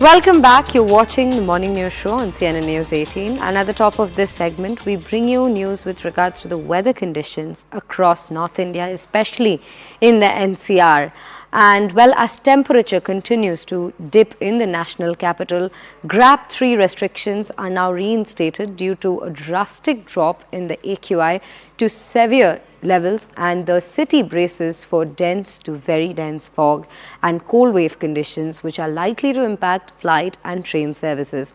Welcome back. You're watching the morning news show on CNN News 18. And at the top of this segment, we bring you news with regards to the weather conditions across North India, especially in the NCR. And well, as temperature continues to dip in the national capital, GRAP 3 restrictions are now reinstated due to a drastic drop in the AQI to severe levels, and the city braces for dense to very dense fog and cold wave conditions which are likely to impact flight and train services.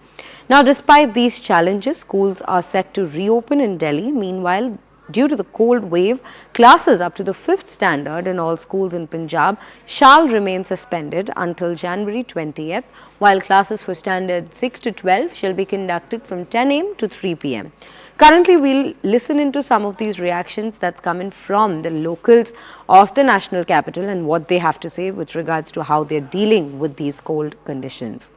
Now, despite these challenges, schools are set to reopen in Delhi. Meanwhile, due to the cold wave, classes up to the 5th standard in all schools in Punjab shall remain suspended until January 20th, while classes for standard 6 to 12 shall be conducted from 10 am to 3 pm. Currently, we'll listen into some of these reactions that's coming from the locals of the national capital and what they have to say with regards to how they're dealing with these cold conditions.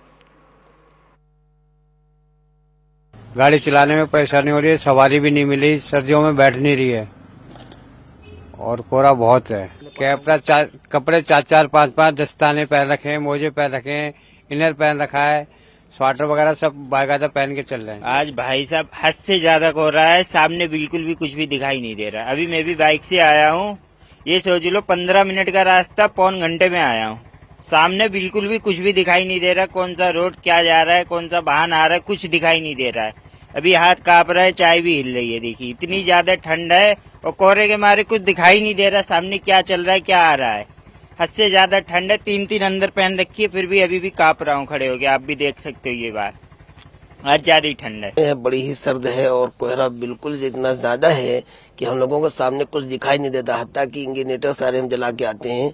गाड़ी चलाने में परेशानी हो रही है, सवारी भी नहीं मिली, सर्दियों में बैठ नहीं रही है और कोहरा बहुत है। कपड़े चार पांच दस्ताने पहन रखे हैं, मोजे पहन रखे हैं, इनर पहन रखा है, स्वेटर वगैरह सब बाकायदा पहन के चल रहे हैं। आज भाई साहब हद से ज्यादा कोहरा है, सामने बिल्कुल भी कुछ भी दिखाई नहीं दे रहा। अभी मैं भी बाइक से आया हूँ, ये सोच लो 15 मिनट का रास्ता पौन घंटे में आया हूँ। सामने बिल्कुल भी कुछ भी दिखाई नहीं दे रहा, कौन सा रोड क्या जा रहा है, कौन सा वाहन आ रहा है, कुछ दिखाई नहीं दे रहा है। अभी हाथ कांप रहा है, चाय भी हिल रही है। देखिए इतनी ज्यादा ठंड है और कोहरे के मारे कुछ दिखाई नहीं दे रहा सामने क्या चल रहा है, क्या आ रहा है। हद से ज्यादा ठंड है, तीन अंदर पहन रखी है, फिर भी अभी भी कांप रहा हूँ खड़े हो गए। आप भी देख सकते हो ये बात, आज ज्यादा ही ठंड है। बड़ी ही सर्द है और कोहरा बिल्कुल इतना ज्यादा है कि हम लोगों को सामने कुछ दिखाई नहीं देता। हत्ता कि इंडिकेटर सारे हम जला के आते हैं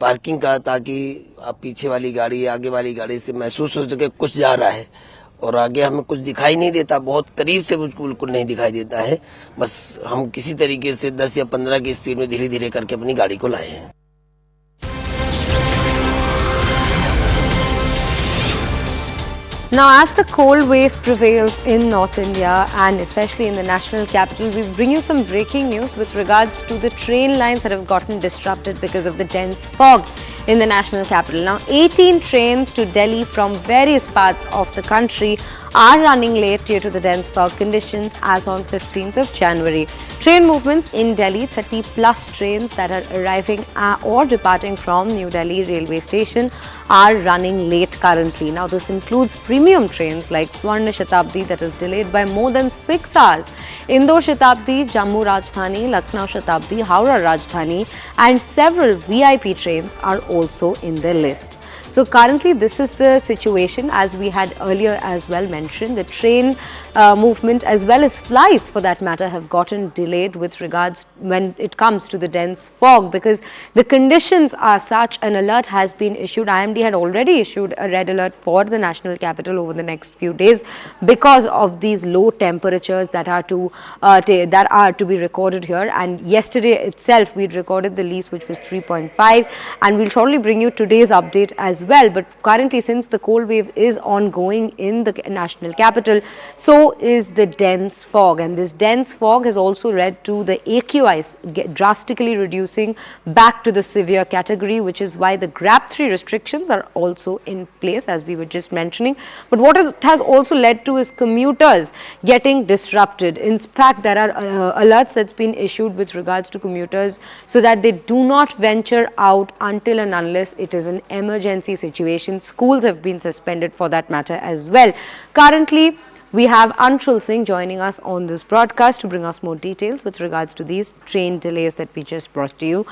पार्किंग का, ताकि आप पीछे वाली गाड़ी आगे वाली गाड़ी से महसूस हो सके कुछ जा रहा है, और आगे हमें कुछ दिखाई नहीं देता। बहुत करीब से बिल्कुल नहीं दिखाई देता है। बस हम किसी तरीके से 10 या 15 की स्पीड में धीरे धीरे करके अपनी गाड़ी को लाए हैं। Now, as the cold wave prevails in North India and especially in the national capital, we bring you some breaking news with regards to the train lines that have gotten disrupted because of the dense fog in the national capital. Now, 18 trains to Delhi from various parts of the country are running late due to the dense fog conditions as on 15th of January. Train movements in Delhi, 30 plus trains that are arriving or departing from New Delhi railway station are running late currently. Now, this includes premium trains like Swarna Shatabdi that is delayed by more than 6 hours, Indore Shatabdi, Jammu Rajdhani, Lucknow Shatabdi, Howrah Rajdhani, and several VIP trains are also in the list. So currently this is the situation, as we had earlier as well mentioned. The train movement as well as flights for that matter have gotten delayed with regards when it comes to the dense fog, because the conditions are such. An alert has been issued. IMD had already issued a red alert for the national capital over the next few days because of these low temperatures that are to be recorded here. And yesterday itself we recorded the least, which was 3.5, and we'll shortly bring you today's update as well. But currently, since the cold wave is ongoing in the national capital, so is the dense fog, and this dense fog has also led to the AQIs drastically reducing back to the severe category, which is why the GRAP 3 restrictions are also in place, as we were just mentioning. But what it has also led to is commuters getting disrupted. In fact, there are alerts that's been issued with regards to commuters so that they do not venture out until and unless it is an emergency situation. Schools have been suspended for that matter as well. Currently, we have Anshul Singh joining us on this broadcast to bring us more details with regards to these train delays that we just brought to you.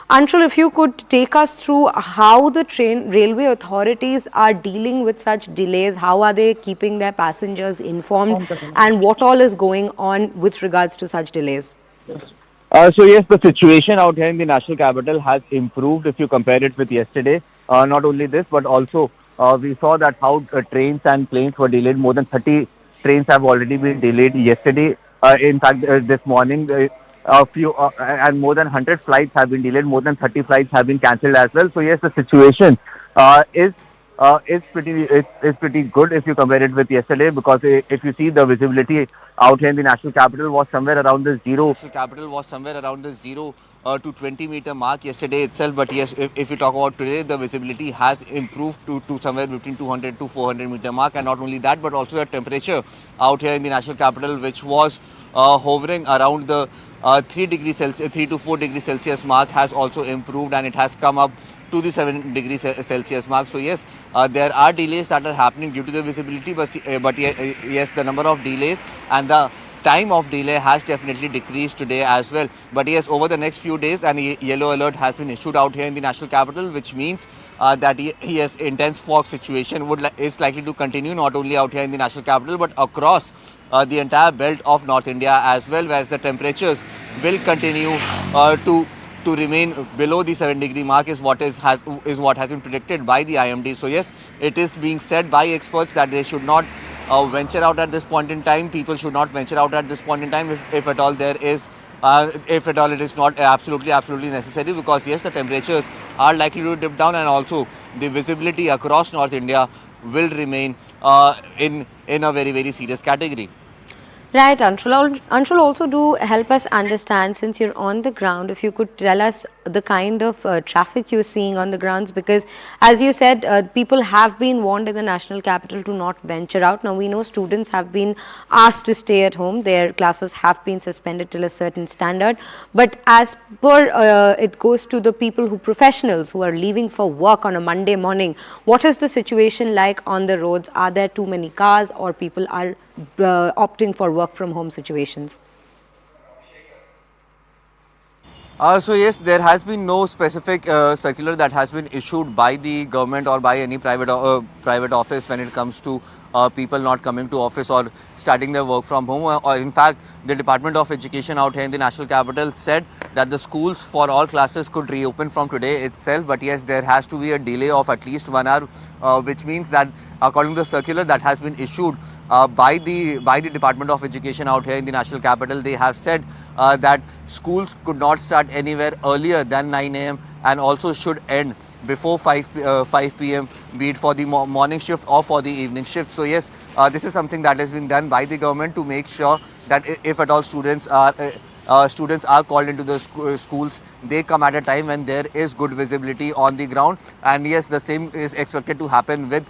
Anshul, if you could take us through how the railway authorities are dealing with such delays, how are they keeping their passengers informed, and what all is going on with regards to such delays? So yes, the situation out here in the national capital has improved if you compare it with yesterday. Not only this, but also we saw that how trains and planes were delayed. More than 30 trains have already been delayed yesterday. In fact, this morning, a few and more than 100 flights have been delayed. More than 30 flights have been cancelled as well. So yes, the situation is is pretty good if you compare it with yesterday, because if you see the visibility out here in the national capital was somewhere around the zero. National capital was somewhere around the 0 to 20-meter mark yesterday itself. But yes, if you talk about today, the visibility has improved to somewhere between 200 to 400-meter mark. And not only that, but also the temperature out here in the national capital, which was hovering around the 3 to 4 degrees Celsius mark, has also improved, and it has come up to the 7 degrees Celsius mark. So yes, there are delays that are happening due to the visibility, but yes, the number of delays and the time of delay has definitely decreased today as well. But yes, over the next few days, an yellow alert has been issued out here in the national capital, which means that yes, intense fog situation is likely to continue not only out here in the national capital but across the entire belt of North India as well, whereas the temperatures will continue to remain below the 7-degree mark is what has been predicted by the IMD. So yes, it is being said by experts that they should not venture out at this point in time. People should not venture out at this point in time if at all there is. If at all it is not absolutely necessary, because yes, the temperatures are likely to dip down, and also the visibility across North India will remain in a very serious category. Right, Anshul. Anshul, also do help us understand, since you're on the ground, if you could tell us the kind of traffic you're seeing on the grounds, because as you said, people have been warned in the national capital to not venture out. Now, we know students have been asked to stay at home. Their classes have been suspended till a certain standard. But as per it goes to the people professionals who are leaving for work on a Monday morning, what is the situation like on the roads? Are there too many cars, or people are opting for work from home situations? So yes, there has been no specific circular that has been issued by the government or by any private office when it comes to people not coming to office or starting their work from home. Or in fact, the Department of Education out here in the national capital said that the schools for all classes could reopen from today itself. But yes, there has to be a delay of at least 1 hour, which means that according to the circular that has been issued by the Department of Education out here in the national capital, they have said that schools could not start anywhere earlier than 9 a.m. and also should end before 5 p.m. be it for the morning shift or for the evening shift. So yes, this is something that has been done by the government to make sure that if at all students are called into the schools, they come at a time when there is good visibility on the ground. And yes, the same is expected to happen with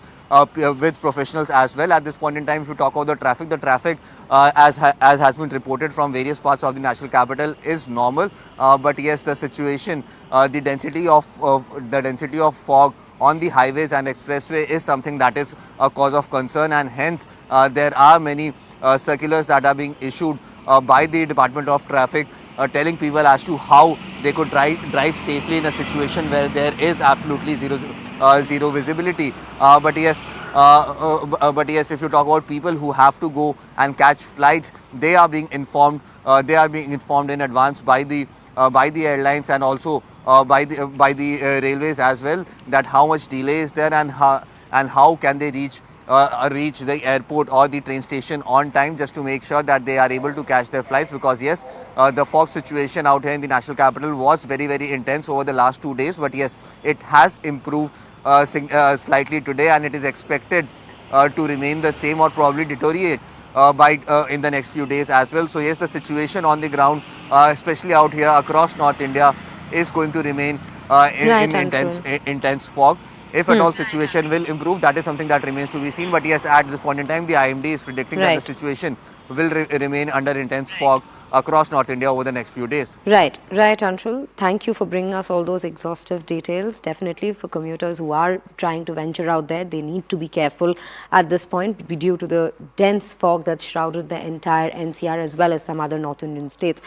professionals as well. At this point in time, if you talk about the traffic as has been reported from various parts of the national capital is normal. But yes, the situation, the density of fog on the highways and expressway is something that is a cause of concern, and hence there are many circulars that are being issued by the Department of Traffic telling people as to how they could drive safely in a situation where there is absolutely zero visibility. But yes, if you talk about people who have to go and catch flights, they are being informed. They are being informed in advance by the airlines, and also by the railways as well, that how much delay is there and how can they reach the airport or the train station on time, just to make sure that they are able to catch their flights. Because yes, the fog situation out here in the national capital was very intense over the last 2 days, but yes, it has improved slightly today, and it is expected to remain the same or probably deteriorate in the next few days as well. So yes, the situation on the ground, especially out here across North India, is going to remain in intense fog. If at all situation will improve, that is something that remains to be seen. But yes, at this point in time, the IMD is predicting that the situation will remain under intense fog across North India over the next few days. Right, Anshul. Thank you for bringing us all those exhaustive details. Definitely for commuters who are trying to venture out there, they need to be careful at this point due to the dense fog that shrouded the entire NCR as well as some other North Indian states.